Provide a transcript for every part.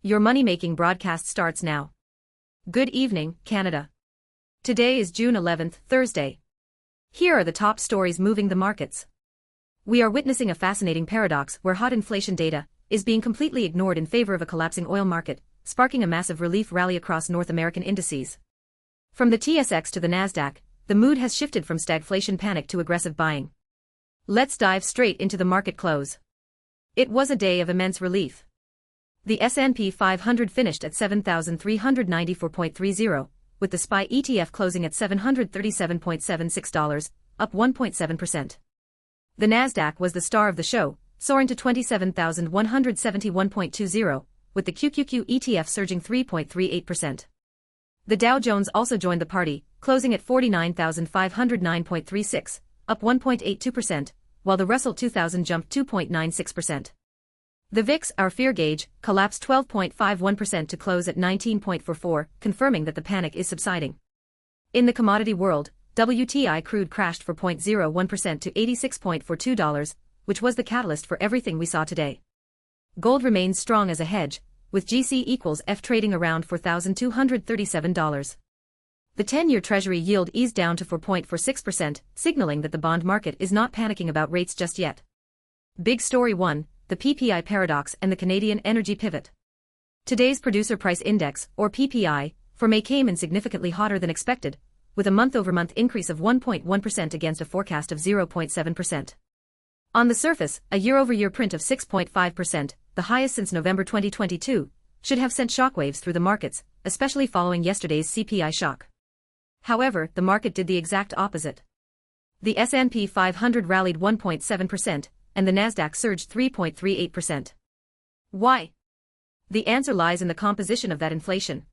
Your money-making broadcast starts now. Good evening, Canada. Today is June 11th, Thursday. Here are the top stories moving the markets. We are witnessing a fascinating paradox where hot inflation data is being completely ignored in favor of a collapsing oil market, sparking a massive relief rally across North American indices. From the TSX to the Nasdaq, the mood has shifted from stagflation panic to aggressive buying. Let's dive straight into the market close. It was a day of immense relief. The S&P 500 finished at 7,394.30, with the SPY ETF closing at $737.76, up 1.7%. The Nasdaq was the star of the show, soaring to 27,171.20, with the QQQ ETF surging 3.38%. The Dow Jones also joined the party, closing at 49,509.36, up 1.82%, while the Russell 2000 jumped 2.96%. The VIX, our fear gauge, collapsed 12.51% to close at 19.44, confirming that the panic is subsiding. In the commodity world, WTI crude crashed 4.01% to $86.42, which was the catalyst for everything we saw today. Gold remains strong as a hedge, with GC equals F trading around $4,237. The 10-year Treasury yield eased down to 4.46%, signaling that the bond market is not panicking about rates just yet. Big Story 1, the PPI paradox and the Canadian energy pivot. Today's Producer Price Index, or PPI, for May came in significantly hotter than expected, with a month-over-month increase of 1.1% against a forecast of 0.7%. On the surface, a year-over-year print of 6.5%, the highest since November 2022, should have sent shockwaves through the markets, especially following yesterday's CPI shock. However, the market did the exact opposite. The S&P 500 rallied 1.7%, and the Nasdaq surged 3.38%. Why? The answer lies in the composition of that inflation.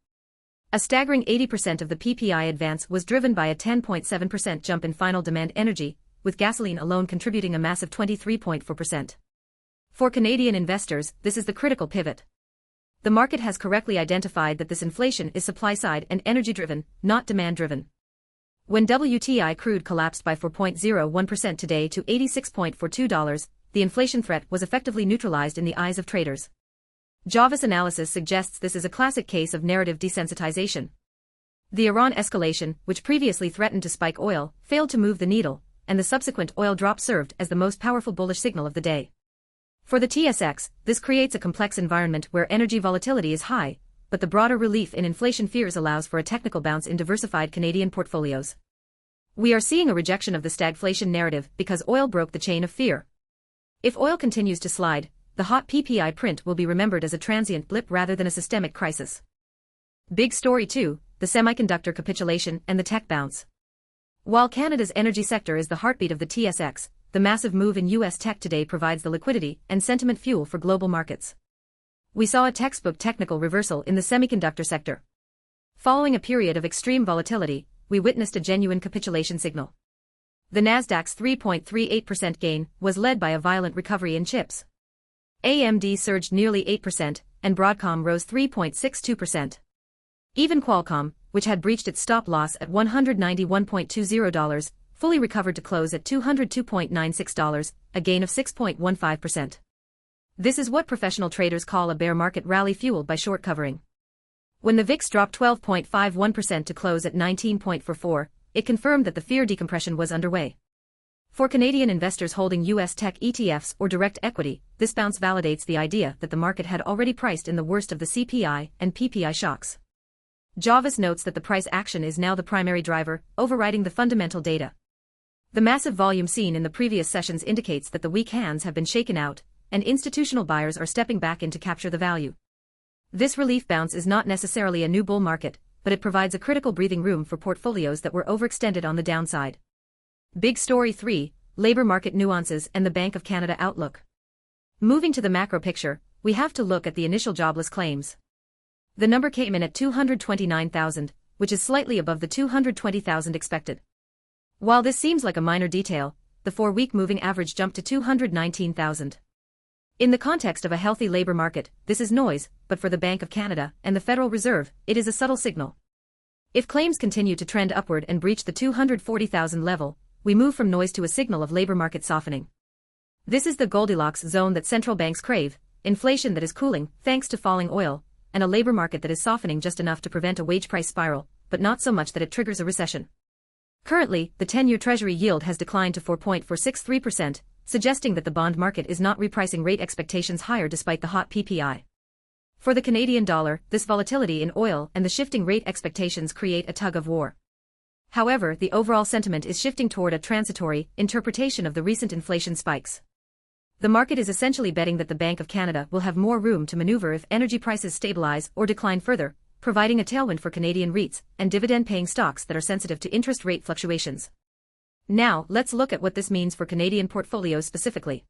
A staggering 80% of the PPI advance was driven by a 10.7% jump in final demand energy, with gasoline alone contributing a massive 23.4%. For Canadian investors, this is the critical pivot. The market has correctly identified that this inflation is supply-side and energy-driven, not demand-driven. When WTI crude collapsed by 4.01% today to $86.42, the inflation threat was effectively neutralized in the eyes of traders. Jarvis analysis suggests this is a classic case of narrative desensitization. The Iran escalation, which previously threatened to spike oil, failed to move the needle, and the subsequent oil drop served as the most powerful bullish signal of the day. For the TSX, this creates a complex environment where energy volatility is high, but the broader relief in inflation fears allows for a technical bounce in diversified Canadian portfolios. We are seeing a rejection of the stagflation narrative because oil broke the chain of fear. If oil continues to slide, the hot PPI print will be remembered as a transient blip rather than a systemic crisis. Big Story 2, the semiconductor capitulation and the tech bounce. While Canada's energy sector is the heartbeat of the TSX, the massive move in U.S. tech today provides the liquidity and sentiment fuel for global markets. We saw a textbook technical reversal in the semiconductor sector. Following a period of extreme volatility, we witnessed a genuine capitulation signal. The Nasdaq's 3.38% gain was led by a violent recovery in chips. AMD surged nearly 8%, and Broadcom rose 3.62%. Even Qualcomm, which had breached its stop loss at $191.20, fully recovered to close at $202.96, a gain of 6.15%. This is what professional traders call a bear market rally fueled by short covering. When the VIX dropped 12.51% to close at 19.44, it confirmed that the fear decompression was underway. For Canadian investors holding U.S. tech ETFs or direct equity, this bounce validates the idea that the market had already priced in the worst of the CPI and PPI shocks. Jarvis notes that the price action is now the primary driver, overriding the fundamental data. The massive volume seen in the previous sessions indicates that the weak hands have been shaken out, and institutional buyers are stepping back in to capture the value. This relief bounce is not necessarily a new bull market, but it provides a critical breathing room for portfolios that were overextended on the downside. Big Story 3, labor market nuances and the Bank of Canada outlook. Moving to the macro picture, we have to look at the initial jobless claims. The number came in at 229,000, which is slightly above the 220,000 expected. While this seems like a minor detail, the 4-week moving average jumped to 219,000. In the context of a healthy labor market, this is noise, but for the Bank of Canada and the Federal Reserve, it is a subtle signal. If claims continue to trend upward and breach the 240,000 level, we move from noise to a signal of labor market softening. This is the Goldilocks zone that central banks crave, inflation that is cooling, thanks to falling oil, and a labor market that is softening just enough to prevent a wage price spiral, but not so much that it triggers a recession. Currently, the 10-year Treasury yield has declined to 4.463%, suggesting that the bond market is not repricing rate expectations higher despite the hot PPI. For the Canadian dollar, this volatility in oil and the shifting rate expectations create a tug of war. However, the overall sentiment is shifting toward a transitory interpretation of the recent inflation spikes. The market is essentially betting that the Bank of Canada will have more room to maneuver if energy prices stabilize or decline further, providing a tailwind for Canadian REITs and dividend-paying stocks that are sensitive to interest rate fluctuations. Now, let's look at what this means for Canadian portfolios specifically.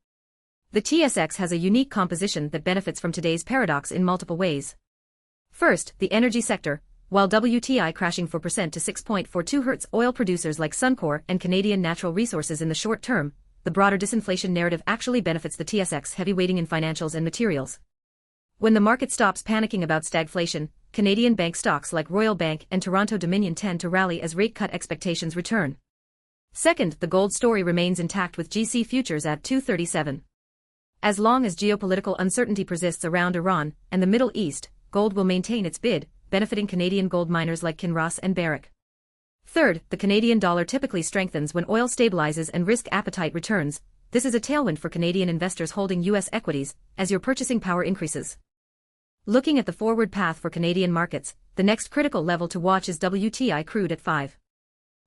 The TSX has a unique composition that benefits from today's paradox in multiple ways. First, the energy sector. While WTI crashing 4% to 6.42 hurts oil producers like Suncor and Canadian Natural Resources in the short term, the broader disinflation narrative actually benefits the TSX heavy weighting in financials and materials. When the market stops panicking about stagflation, Canadian bank stocks like Royal Bank and Toronto Dominion tend to rally as rate cut expectations return. Second, the gold story remains intact with GC futures at $237. As long as geopolitical uncertainty persists around Iran and the Middle East, gold will maintain its bid, benefiting Canadian gold miners like Kinross and Barrick. Third, the Canadian dollar typically strengthens when oil stabilizes and risk appetite returns. This is a tailwind for Canadian investors holding U.S. equities, as your purchasing power increases. Looking at the forward path for Canadian markets, the next critical level to watch is WTI crude at 5.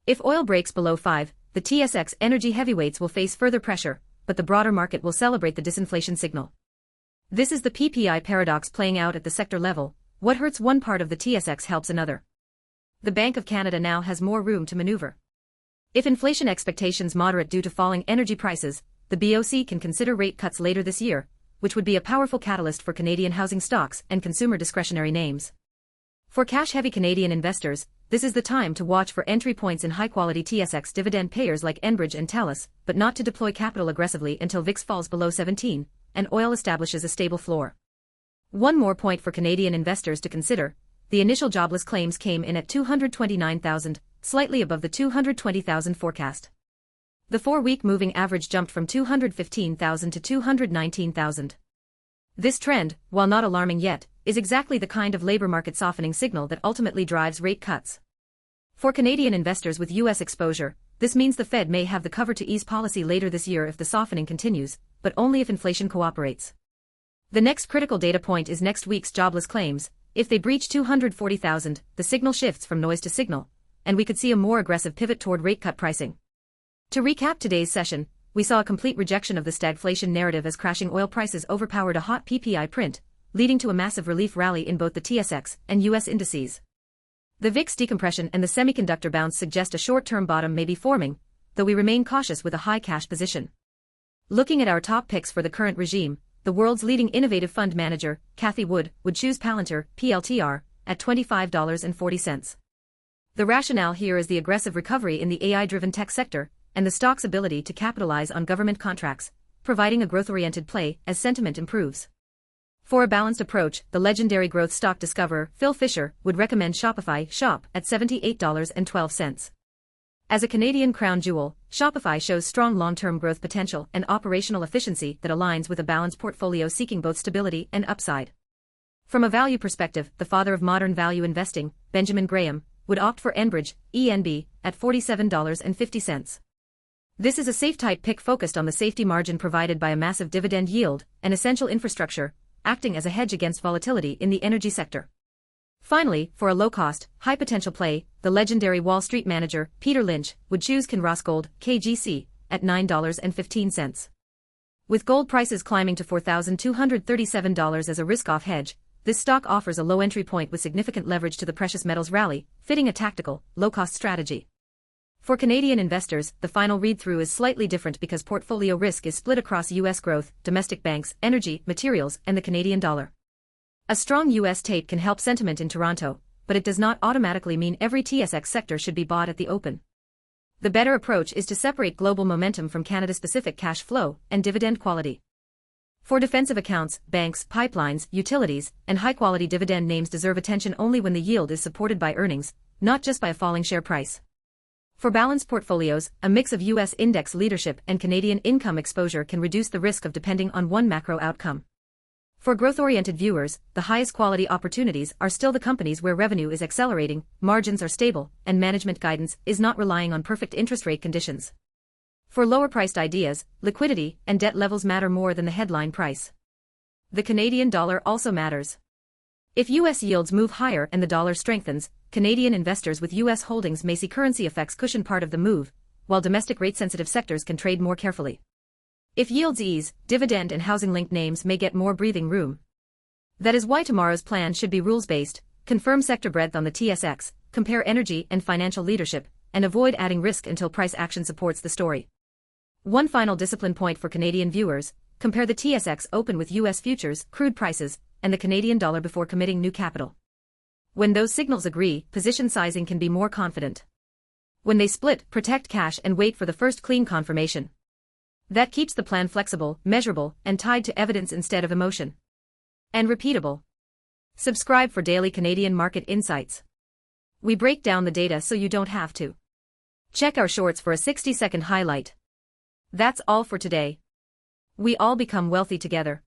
If oil breaks below 5, the TSX energy heavyweights will face further pressure, but the broader market will celebrate the disinflation signal. This is the PPI paradox playing out at the sector level. What hurts one part of the TSX helps another. The Bank of Canada now has more room to maneuver. If inflation expectations moderate due to falling energy prices, the BOC can consider rate cuts later this year, which would be a powerful catalyst for Canadian housing stocks and consumer discretionary names. For cash-heavy Canadian investors, this is the time to watch for entry points in high-quality TSX dividend payers like Enbridge and TELUS, but not to deploy capital aggressively until VIX falls below 17 and oil establishes a stable floor. One more point for Canadian investors to consider: the initial jobless claims came in at 229,000, slightly above the 220,000 forecast. The 4-week moving average jumped from 215,000 to 219,000. This trend, while not alarming yet, is exactly the kind of labor market softening signal that ultimately drives rate cuts. For Canadian investors with U.S. exposure, this means the Fed may have the cover to ease policy later this year if the softening continues, but only if inflation cooperates. The next critical data point is next week's jobless claims. If they breach 240,000, the signal shifts from noise to signal, and we could see a more aggressive pivot toward rate cut pricing. To recap today's session, we saw a complete rejection of the stagflation narrative as crashing oil prices overpowered a hot PPI print, leading to a massive relief rally in both the TSX and U.S. indices. The VIX decompression and the semiconductor bounce suggest a short-term bottom may be forming, though we remain cautious with a high cash position. Looking at our top picks for the current regime, the world's leading innovative fund manager, Cathie Wood, would choose Palantir, PLTR, at $25.40. The rationale here is the aggressive recovery in the AI-driven tech sector, and the stock's ability to capitalize on government contracts, providing a growth-oriented play as sentiment improves. For a balanced approach, the legendary growth stock discoverer, Phil Fisher, would recommend Shopify Shop at $78.12. As a Canadian crown jewel, Shopify shows strong long-term growth potential and operational efficiency that aligns with a balanced portfolio seeking both stability and upside. From a value perspective, the father of modern value investing, Benjamin Graham, would opt for Enbridge, ENB, at $47.50. This is a safe-type pick focused on the safety margin provided by a massive dividend yield, an essential infrastructure, acting as a hedge against volatility in the energy sector. Finally, for a low-cost, high-potential play, the legendary Wall Street manager, Peter Lynch, would choose Kinross Gold, KGC, at $9.15. With gold prices climbing to $4,237 as a risk-off hedge, this stock offers a low entry point with significant leverage to the precious metals rally, fitting a tactical, low-cost strategy. For Canadian investors, the final read-through is slightly different because portfolio risk is split across U.S. growth, domestic banks, energy, materials, and the Canadian dollar. A strong U.S. tape can help sentiment in Toronto, but it does not automatically mean every TSX sector should be bought at the open. The better approach is to separate global momentum from Canada-specific cash flow and dividend quality. For defensive accounts, banks, pipelines, utilities, and high-quality dividend names deserve attention only when the yield is supported by earnings, not just by a falling share price. For balanced portfolios, a mix of U.S. index leadership and Canadian income exposure can reduce the risk of depending on one macro outcome. For growth-oriented viewers, the highest quality opportunities are still the companies where revenue is accelerating, margins are stable, and management guidance is not relying on perfect interest rate conditions. For lower-priced ideas, liquidity and debt levels matter more than the headline price. The Canadian dollar also matters. If U.S. yields move higher and the dollar strengthens, Canadian investors with U.S. holdings may see currency effects cushion part of the move, while domestic rate-sensitive sectors can trade more carefully. If yields ease, dividend and housing-linked names may get more breathing room. That is why tomorrow's plan should be rules-based, confirm sector breadth on the TSX, compare energy and financial leadership, and avoid adding risk until price action supports the story. One final discipline point for Canadian viewers: compare the TSX Open with U.S. futures, crude prices, and the Canadian dollar before committing new capital. When those signals agree, position sizing can be more confident. When they split, protect cash and wait for the first clean confirmation. That keeps the plan flexible, measurable, and tied to evidence instead of emotion. And repeatable. Subscribe for daily Canadian market insights. We break down the data so you don't have to. Check our shorts for a 60-second highlight. That's all for today. We all become wealthy together.